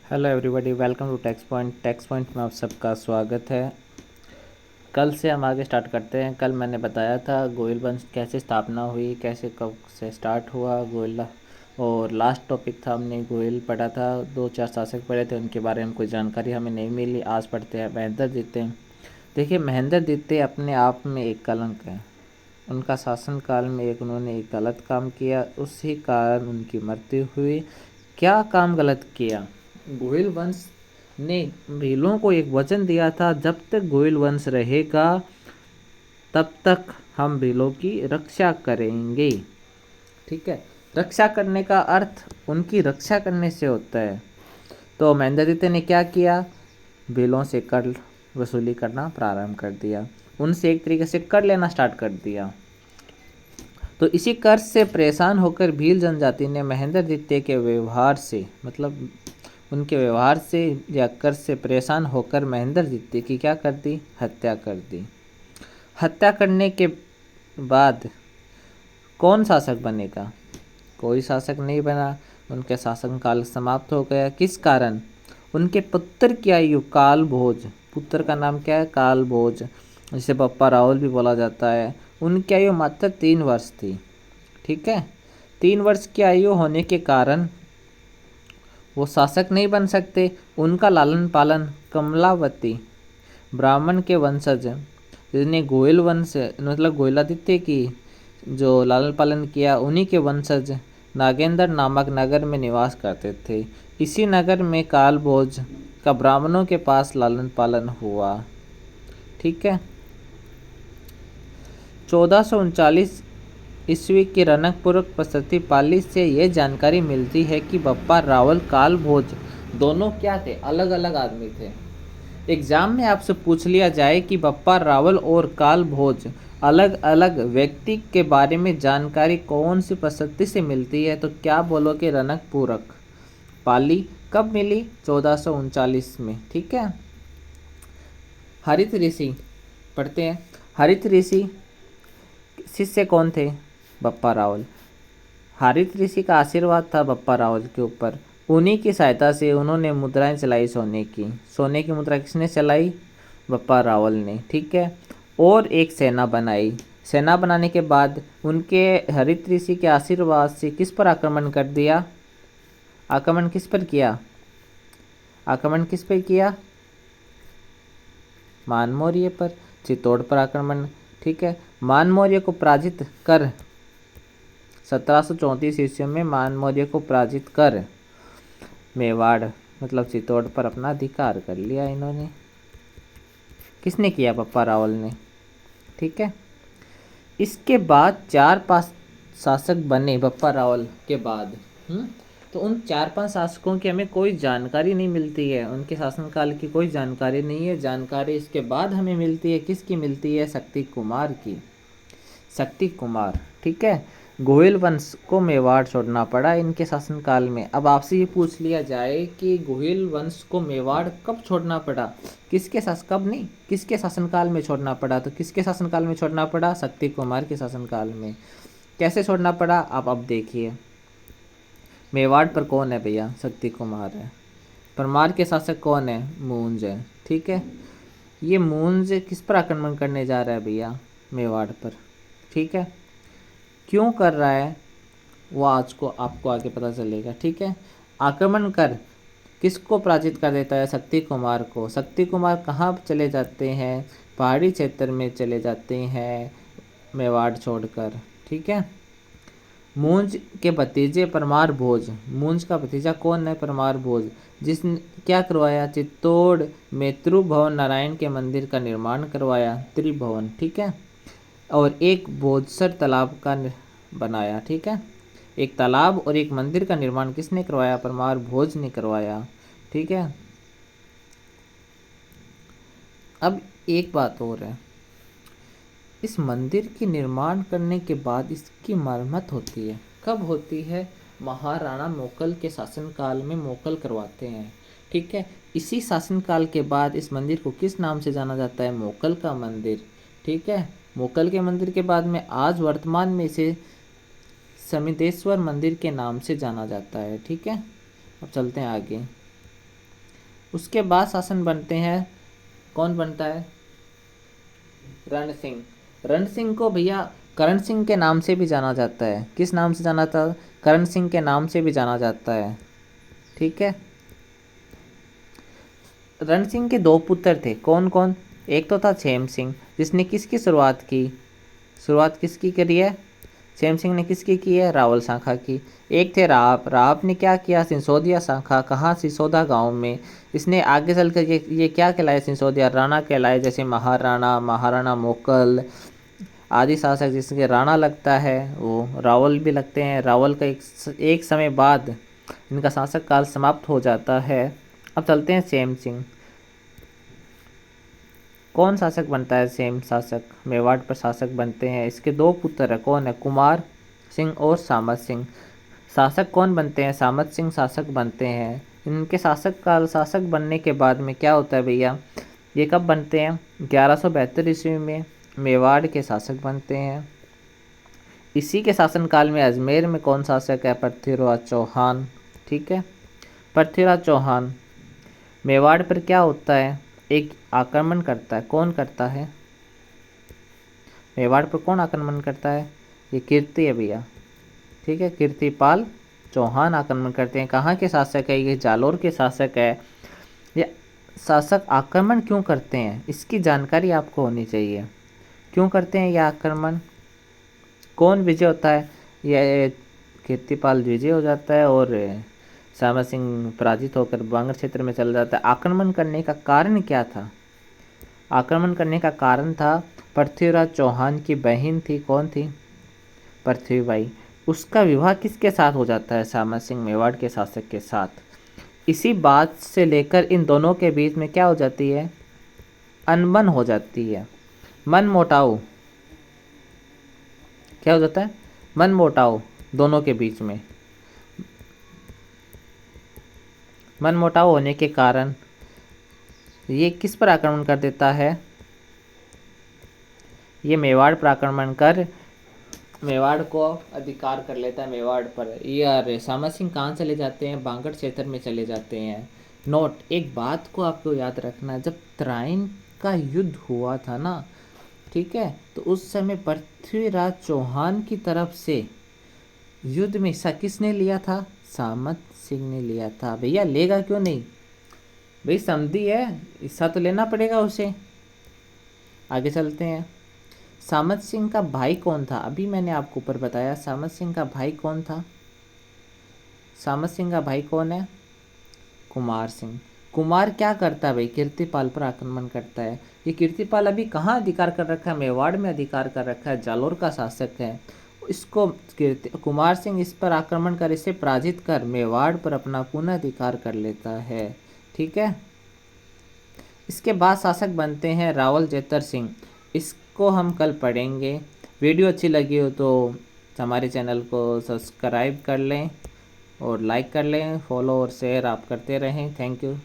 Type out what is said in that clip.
Hello everybody, welcome to Tax Point में आप सबका स्वागत है। कल से हम आगे स्टार्ट करते हैं। कल मैंने बताया था गोयल वंश कैसे स्थापना हुई, कैसे कब से स्टार्ट हुआ गोयल। और लास्ट टॉपिक था, हमने गोयल पढ़ा था, दो चार शासक पढ़े थे, उनके बारे में कोई जानकारी हमें नहीं मिली। आज पढ़ते हैं महेंद्र द्वितीय। देखिए, महेंद्र द्वितीय अपने आप में एक कलंक है। उनका शासनकाल में उन्होंने एक गलत काम किया, उसी कारण उनकी मृत्यु हुई। क्या काम गलत किया? गोहिल वंश ने भीलों को एक वचन दिया था, जब तक गोहिल वंश रहेगा तब तक हम भीलों की रक्षा करेंगे। ठीक है, रक्षा करने का अर्थ उनकी रक्षा करने से होता है। तो महेंद्रदित्य ने क्या किया? भीलों से कर वसूली करना प्रारंभ कर दिया, उनसे एक तरीके से कर लेना स्टार्ट कर दिया। तो इसी कर्ज से परेशान होकर भील जनजाति ने महेंद्र द्वितीय के व्यवहार से, मतलब उनके व्यवहार से या कर्ज से परेशान होकर महेंद्र द्वितीय की क्या कर दी? हत्या कर दी। हत्या करने के बाद कौन शासक बनेगा? कोई शासक नहीं बना। उनके शासनकाल समाप्त हो गया। किस कारण? उनके पुत्र की आयु काल भोज, पुत्र का नाम क्या है? काल भोज, जिसे बप्पा रावल भी बोला जाता है। उनकी आयु मात्र 3 वर्ष थी। ठीक है, 3 वर्ष की आयु होने के कारण वो शासक नहीं बन सकते। उनका लालन पालन कमलावती ब्राह्मण के वंशज, जिसने गोयल वंश मतलब गोयलादित्य की जो लालन पालन किया, उन्हीं के वंशज नागेंद्र नामक नगर में निवास करते थे। इसी नगर में काल भोज का ब्राह्मणों के पास लालन पालन हुआ। ठीक है, 1439 ईस्वी की रणकपुर प्रस्तुति पाली से यह जानकारी मिलती है कि बप्पा रावल काल भोज दोनों क्या थे? अलग अलग आदमी थे। एग्जाम में आपसे पूछ लिया जाए कि बप्पा रावल और काल भोज अलग अलग व्यक्ति के बारे में जानकारी कौन सी प्रस्तुति से मिलती है, तो क्या बोलोगे? रणकपुरक पाली। कब मिली? 1439 में। ठीक है, हरित ऋषि पढ़ते हैं। हरित ऋषि शिष्य कौन थे? बप्पा रावल। हरित ऋषि का आशीर्वाद था बप्पा रावल के ऊपर। उन्हीं की सहायता से उन्होंने मुद्राएं चलाई सोने की। सोने की मुद्रा किसने चलाई? बप्पा रावल ने। ठीक है, और एक सेना बनाई। सेना बनाने के बाद उनके हरित ऋषि के आशीर्वाद से किस पर आक्रमण कर दिया? आक्रमण किस पर किया? आक्रमण किस पर किया? मान मौर्य पर, चित्तौड़ पर आक्रमण। ठीक है, मान मौर्य को पराजित कर 1734 ईस्वी में मान मौर्य को पराजित कर मेवाड़ मतलब चित्तौड़ पर अपना अधिकार कर लिया इन्होंने। किसने किया? बप्पा रावल ने। ठीक है, इसके बाद 4-5 शासक बने बप्पा रावल के बाद। तो उन 4-5 शासकों की हमें कोई जानकारी नहीं मिलती है, उनके शासनकाल की कोई जानकारी नहीं है। जानकारी इसके बाद हमें मिलती है। किसकी मिलती है? शक्ति कुमार की। शक्ति कुमार। ठीक है, गोहिल वंश को मेवाड़ छोड़ना पड़ा इनके शासनकाल में। अब आपसे ये पूछ लिया जाए कि गोहिल वंश को मेवाड़ कब छोड़ना पड़ा? कब नहीं, किसके शासनकाल में छोड़ना पड़ा? तो किसके शासनकाल में छोड़ना पड़ा? शक्ति कुमार के शासनकाल में। कैसे छोड़ना पड़ा? आप अब देखिए। मेवाड़ पर कौन है भैया? शक्ति कुमार है। परमार के शासक कौन है? मूंज है। ठीक है, ये मूंज किस पर आक्रमण करने जा रहा है भैया? मेवाड़ पर। ठीक है, क्यों कर रहा है वो आज को आपको आगे पता चलेगा। ठीक है, आक्रमण कर किसको पराजित कर देता है? शक्ति कुमार को। शक्ति कुमार कहाँ चले जाते हैं? पहाड़ी क्षेत्र में चले जाते हैं मेवाड़ छोड़कर। ठीक है, मूंज के भतीजे परमार भोज। मूंज का भतीजा कौन है? परमार भोज, जिसने क्या करवाया? चित्तौड़ में त्रिभुवन नारायण के मंदिर का निर्माण करवाया। त्रिभुवन। ठीक है, और एक बोधसर तालाब का बनाया। ठीक है, एक तालाब और एक मंदिर का निर्माण किसने करवाया? परमार भोज ने करवाया। ठीक है, अब एक बात और है, इस मंदिर के निर्माण करने के बाद इसकी मरम्मत होती है। कब होती है? महाराणा मोकल के शासनकाल में मोकल करवाते हैं। ठीक है, इसी शासनकाल के बाद इस मंदिर को किस नाम से जाना जाता है? मोकल का मंदिर। ठीक है, मोकल के मंदिर के बाद में आज वर्तमान में इसे समितेश्वर मंदिर के नाम से जाना जाता है। ठीक है, अब चलते हैं आगे। उसके बाद शासन बनते हैं, कौन बनता है? रण सिंह। रण सिंह को भैया करण सिंह के नाम से भी जाना जाता है। किस नाम से जाना था? करण सिंह के नाम से भी जाना जाता है। ठीक है। रण सिंह के दो पुत्र थे, कौन कौन? एक तो था छेम सिंह, जिसने किसकी शुरुआत की? शुरुआत किसकी करी है? छेम सिंह ने किसकी की है? रावल शाखा की। एक थे राप। राप ने क्या किया? सिसोदिया शाखा। कहाँ? सिसोदा गांव में। इसने आगे चल कर ये क्या कहलाए? सिसोदिया राणा कहलाए। जैसे महाराणा, महाराणा मोकल आदि शासक जिसके राणा लगता है वो रावल भी लगते हैं। रावल का एक समय बाद इनका शासक काल समाप्त हो जाता है। अब चलते हैं छेम सिंह। कौन शासक बनता है? सेम शासक मेवाड़ पर शासक बनते हैं। इसके दो पुत्र है, कौन है? कुमार सिंह और सामत सिंह। शासक कौन बनते हैं? सामत सिंह शासक बनते हैं। इनके शासक बनने के बाद में क्या होता है भैया? ये कब बनते हैं? 1172 ईस्वी में मेवाड़ के शासक बनते हैं। इसी के शासनकाल में अजमेर में कौन शासक है? पृथ्वीराज चौहान। ठीक है, पृथ्वीराज चौहान। मेवाड़ पर क्या होता है? एक आक्रमण करता है। कौन करता है? मेवाड़ पर कौन आक्रमण करता है? ये कीर्ति है भैया। ठीक है, कीर्तिपाल चौहान आक्रमण करते हैं। कहाँ के शासक है? ये जालोर के शासक है। ये शासक आक्रमण क्यों करते हैं इसकी जानकारी आपको होनी चाहिए। क्यों करते हैं ये आक्रमण? कौन विजय होता है? ये कीर्तिपाल विजय हो जाता है और सामत सिंह पराजित होकर बांगर क्षेत्र में चला जाता है। आक्रमण करने का कारण क्या था? आक्रमण करने का कारण था पृथ्वीराज चौहान की बहन थी, कौन थी? पृथ्वीबाई। उसका विवाह किसके साथ हो जाता है? सामत सिंह मेवाड़ के शासक के साथ। इसी बात से लेकर इन दोनों के बीच में क्या हो जाती है? अनबन हो जाती है, मन मोटाव। क्या हो जाता है? मन मोटाव दोनों के बीच में। मन मोटाव होने के कारण ये किस पर आक्रमण कर देता है? ये मेवाड़ पर आक्रमण कर मेवाड़ को अधिकार कर लेता है। मेवाड़ पर ये सामत सिंह कहाँ चले जाते हैं? बांगड़ क्षेत्र में चले जाते हैं। नोट, एक बात को आपको याद रखना है, जब तराइन का युद्ध हुआ था ना, ठीक है, तो उस समय पृथ्वीराज चौहान की तरफ से युद्ध में हिस्सा किसने लिया था? सामत सिंह ने लिया था। भैया लेगा क्यों नहीं? भाई समझी है, हिस्सा तो लेना पड़ेगा उसे। आगे चलते हैं। सामत सिंह का भाई कौन था? अभी मैंने आपको ऊपर बताया सामत सिंह का भाई कौन था। सामत सिंह का भाई कौन है? कुमार सिंह। कुमार क्या करता है भाई? कीर्तिपाल पर आक्रमण करता है। ये कीर्तिपाल अभी कहाँ अधिकार कर रखा है? मेवाड़ में अधिकार कर रखा है, जालोर का शासक है। इसको कुमार सिंह इस पर आक्रमण कर इसे पराजित कर मेवाड़ पर अपना पुनः अधिकार कर लेता है। ठीक है। इसके बाद शासक बनते हैं रावल जेतर सिंह। इसको हम कल पढ़ेंगे। वीडियो अच्छी लगी हो तो हमारे चैनल को सब्सक्राइब कर लें और लाइक कर लें। फॉलो और शेयर आप करते रहें। Thank you.